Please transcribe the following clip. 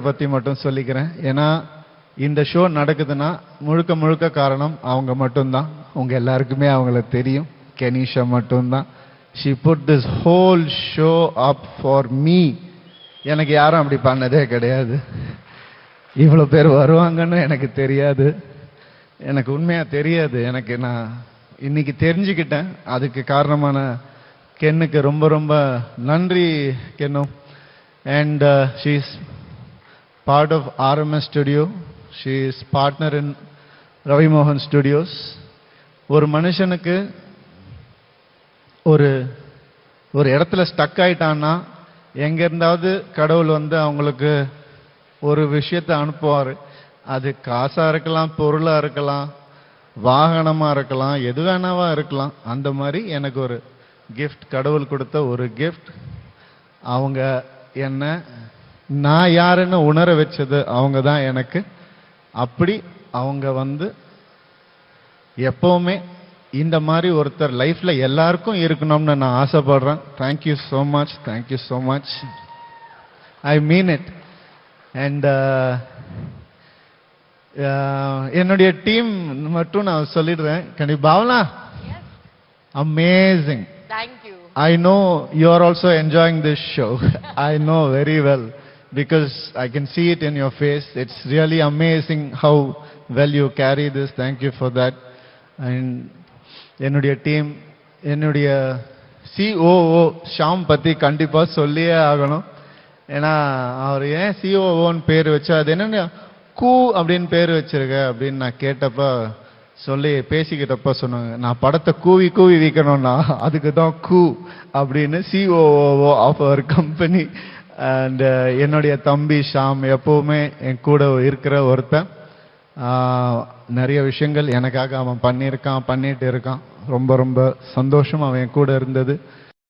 பற்றி மட்டும் சொல்லிக்கிறேன். ஏன்னா இந்த ஷோ நடக்குதுன்னா முழுக்க முழுக்க காரணம் அவங்க மட்டும்தான். உங்கள் எல்லாருக்குமே அவங்கள தெரியும். கெனிஷா மட்டும்தான். She put this whole show up for me. எனக்கு யாரும் அப்படி பண்ணதே கிடையாது. இவ்வளோ பேர் வருவாங்கன்னு எனக்கு தெரியாது. எனக்கு உண்மையாக தெரியாது. நான் இன்னைக்கு தெரிஞ்சுக்கிட்டேன். அதுக்கு காரணமான கென்னுக்கு ரொம்ப ரொம்ப நன்றி Ken. And she is part of RMS Studio. She is partner in Ravi Mohan Studios. ஒரு மனுஷனுக்கு ஒரு ஒரு இடத்துல ஸ்டக் ஆயிட்டான்னா எங்க இருந்தாவது கடவுள் வந்து அவங்களுக்கு ஒரு விஷயத்தை அனுப்புவார். அது காசா இருக்கலாம், பொருளா இருக்கலாம், வாகனமா இருக்கலாம், எது வேணாவா இருக்கலாம். அந்த மாதிரி எனக்கு ஒரு கிஃப்ட், கடவுள் கொடுத்த ஒரு கிஃப்ட். அவங்க என்ன நான் யாருன்னு உணர வச்சது அவங்க தான் எனக்கு. அப்படி அவங்க வந்து எப்பவுமே இந்த மாதிரி ஒருத்தர் லைஃப்ல எல்லாருக்கும் இருக்கணும்னு நான் ஆசைப்படுறேன். Thank you so much, thank you so much. I mean it. And என்னுடைய டீம் மட்டும் நான் சொல்லிடுறேன். கண்டிப்பா Bhavana, amazing. Thank you. I know you are also enjoying this show. I know very well. Because I can see it in your face. It's really amazing how well you carry this. Thank you for that. And என்னுடைய team, என்னுடைய COO Sham பற்றி கண்டிப்பாக சொல்லியே ஆகணும். ஏன்னா அவர் ஏன் COOன்னு பேர் வச்சா, அது என்னென்ன கூ அப்படின்னு பேர் வச்சிருக்க அப்படின்னு நான் கேட்டப்ப சொல்லி பேசிக்கிட்டப்ப சொன்னாங்க, நான் படத்தை கூவி கூவி விற்கணும்னா அதுக்கு தான் கூ அப்படின்னு COO ஆஃப் அவர் கம்பெனி. அண்ட் என்னுடைய தம்பி ஷாம் எப்பவுமே என் கூட இருக்கிற ஒருத்தன். நிறைய விஷயங்கள் எனக்காக அவன் பண்ணிட்டு இருக்கான். ரொம்ப ரொம்ப சந்தோஷம் அவன் என் கூட இருந்தது.